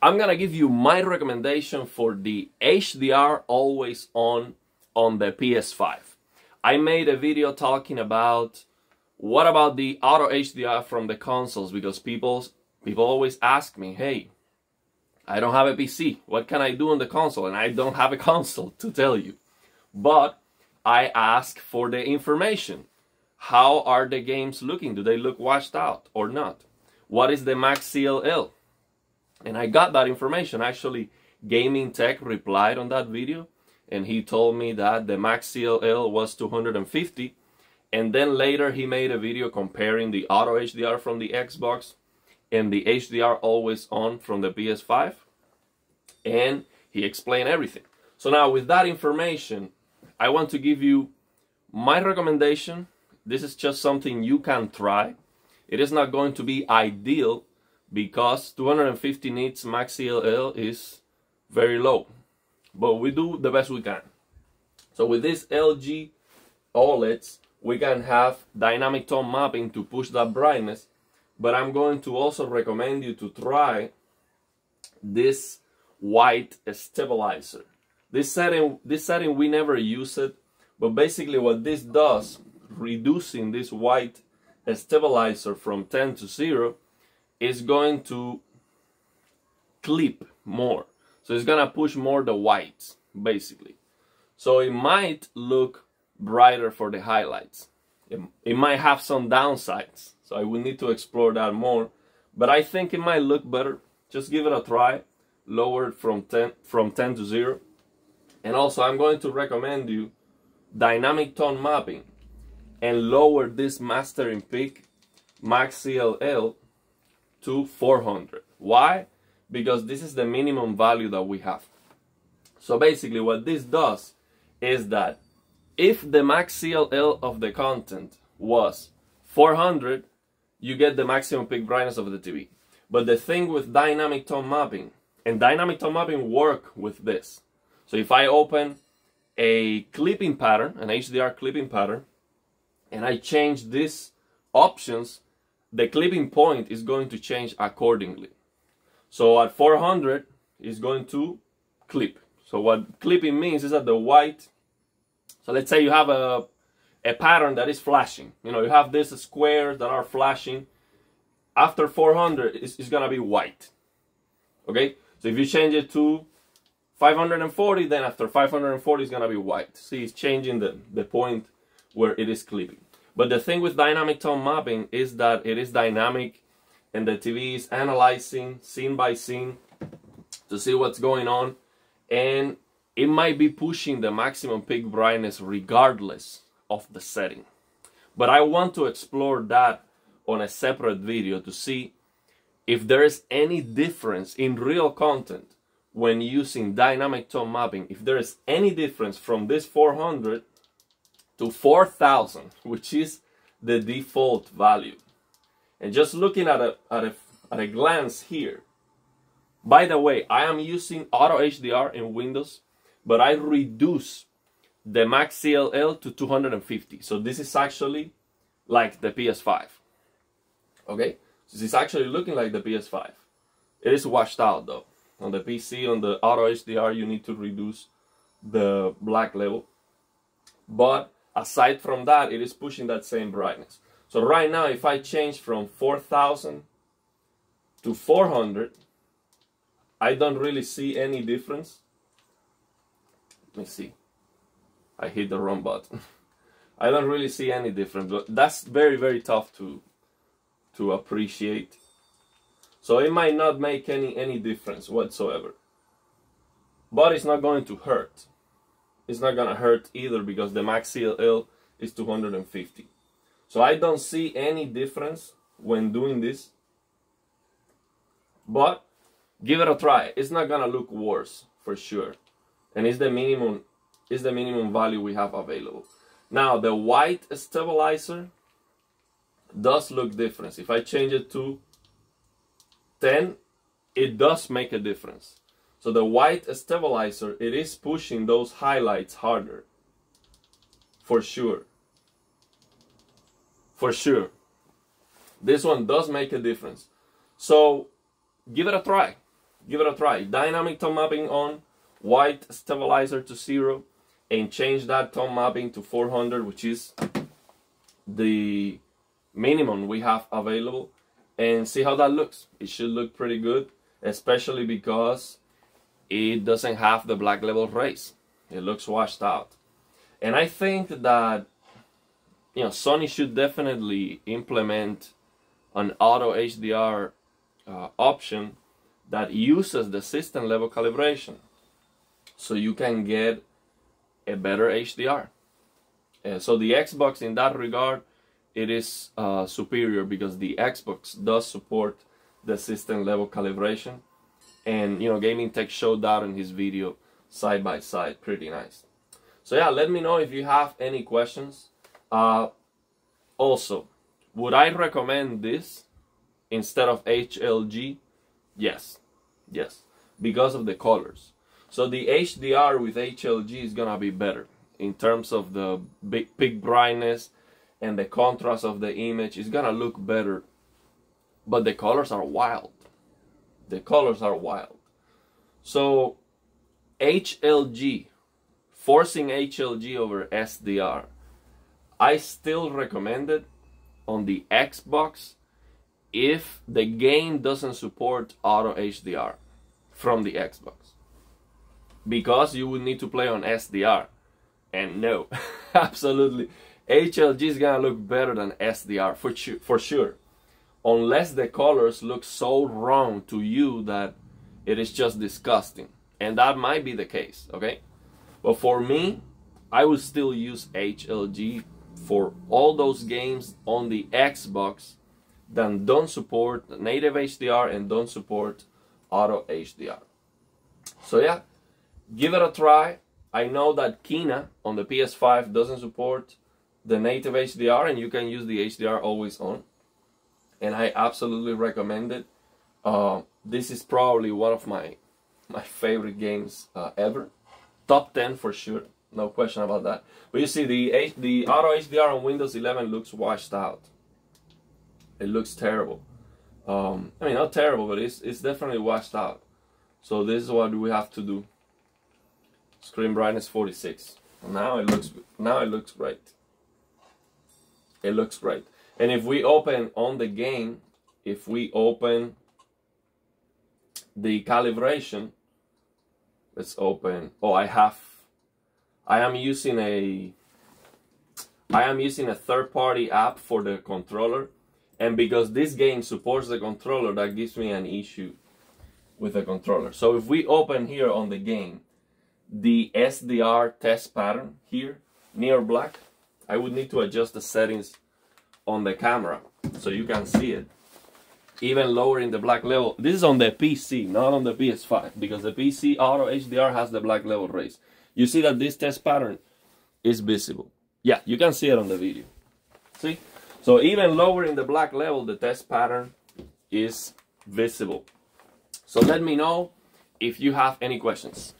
I'm gonna give you my recommendation for the HDR always on the PS5. I made a video talking about what about the auto HDR from the consoles, because people always ask me, hey, I don't have a PC, what can I do on the console? And I don't have a console to tell you. But I ask for the information. How are the games looking? Do they look washed out or not? What is the max CLL? And I got that information. Actually, Gaming Tech replied on that video, and he told me that the max CLL was 250. And then later he made a video comparing the auto HDR from the Xbox and the HDR always on from the PS5. And he explained everything. So now with that information, I want to give you my recommendation. This is just something you can try. It is not going to be ideal, because 250 nits max CLL is very low, but we do the best we can. So with this LG OLEDs, we can have dynamic tone mapping to push that brightness, but I'm going to also recommend you to try this white stabilizer. This setting we never use it, but basically what this does, reducing this white stabilizer from 10 to 0, is going to clip more. So it's gonna push more the whites, basically. So it might look brighter for the highlights. It might have some downsides, so I will need to explore that more. But I think it might look better. Just give it a try. Lower it from 10 to 0. And also I'm going to recommend you dynamic tone mapping and lower this mastering peak max CLL to 400. Why? Because this is the minimum value that we have. So basically what this does is that if the max CLL of the content was 400, you get the maximum peak brightness of the TV. But the thing with dynamic tone mapping, and dynamic tone mapping work with this. So if I open a clipping pattern, an HDR clipping pattern, and I change these options, the clipping point is going to change accordingly. So at 400, it's going to clip. So what clipping means is that the white, so let's say you have a pattern that is flashing. You know, you have these squares that are flashing. After 400, it's going to be white. Okay? So if you change it to 540, then after 540, it's going to be white. See, it's changing the point where it is clipping. But the thing with dynamic tone mapping is that it is dynamic, and the TV is analyzing scene by scene to see what's going on, and it might be pushing the maximum peak brightness regardless of the setting. But I want to explore that on a separate video to see if there is any difference in real content when using dynamic tone mapping, if there is any difference from this 400 to 4000, which is the default value. And just looking at a glance here, by the way, I am using auto HDR in Windows, but I reduce the max CLL to 250. So this is actually like the PS5. Okay, so this is actually looking like the PS5. It is washed out though. On the PC, on the auto HDR, you need to reduce the black level. But aside from that, it is pushing that same brightness. So right now, if I change from 4000 to 400, I don't really see any difference. Let me see. I hit the wrong button. I don't really see any difference, but that's very, very tough to appreciate. So it might not make any difference whatsoever. But it's not going to hurt. It's not going to hurt either, because the max CLL is 250. So I don't see any difference when doing this. But give it a try. It's not going to look worse for sure. And it's the minimum value we have available. Now the white stabilizer does look different. If I change it to 10, it does make a difference. So the white stabilizer, it is pushing those highlights harder. For sure. For sure. This one does make a difference. So give it a try. give it a try. Dynamic tone mapping on, white stabilizer to 0, and change that tone mapping to 400, which is the minimum we have available, and see how that looks. It should look pretty good, especially because it doesn't have the black level rays. It looks washed out. And I think that, you know, Sony should definitely implement an auto HDR option that uses the system level calibration, so you can get a better HDR. So the Xbox, in that regard, it is superior, because the Xbox does support the system level calibration, and you know, Gaming Tech showed that in his video side by side. Pretty nice. So yeah, let me know if you have any questions. Also, would I recommend this instead of HLG? Yes, because of the colors. So the HDR with HLG is gonna be better in terms of the peak brightness, and the contrast of the image is gonna look better. But the colors are wild. The colors are wild. So HLG, forcing HLG over SDR, I still recommend it on the Xbox if the game doesn't support auto HDR from the Xbox, because you would need to play on SDR, and no, absolutely, HLG is gonna look better than SDR for sure, unless the colors look so wrong to you that it is just disgusting, and that might be the case, okay? But for me, I would still use HLG for all those games on the Xbox that don't support native HDR and don't support auto HDR. So yeah, give it a try. I know that Kina on the PS5 doesn't support the native HDR, and you can use the HDR always on, and I absolutely recommend it. This is probably one of my favorite games ever. Top 10 for sure, no question about that. But you see, the auto HDR on Windows 11 looks washed out. It looks terrible. I mean, not terrible, but it's definitely washed out. So this is what we have to do. Screen brightness 46. Now it looks great. It looks great. And if we open on the game, if we open the calibration, let's open. Oh, I am using a third-party app for the controller, and because this game supports the controller, that gives me an issue with the controller. So if we open here on the game, the SDR test pattern here near black, I would need to adjust the settings on the camera so you can see it. Even lowering the black level. This is on the PC, not on the PS5, because the PC auto HDR has the black level rays. You see that this test pattern is visible. Yeah, you can see it on the video. See? So even lowering the black level, the test pattern is visible. So let me know if you have any questions.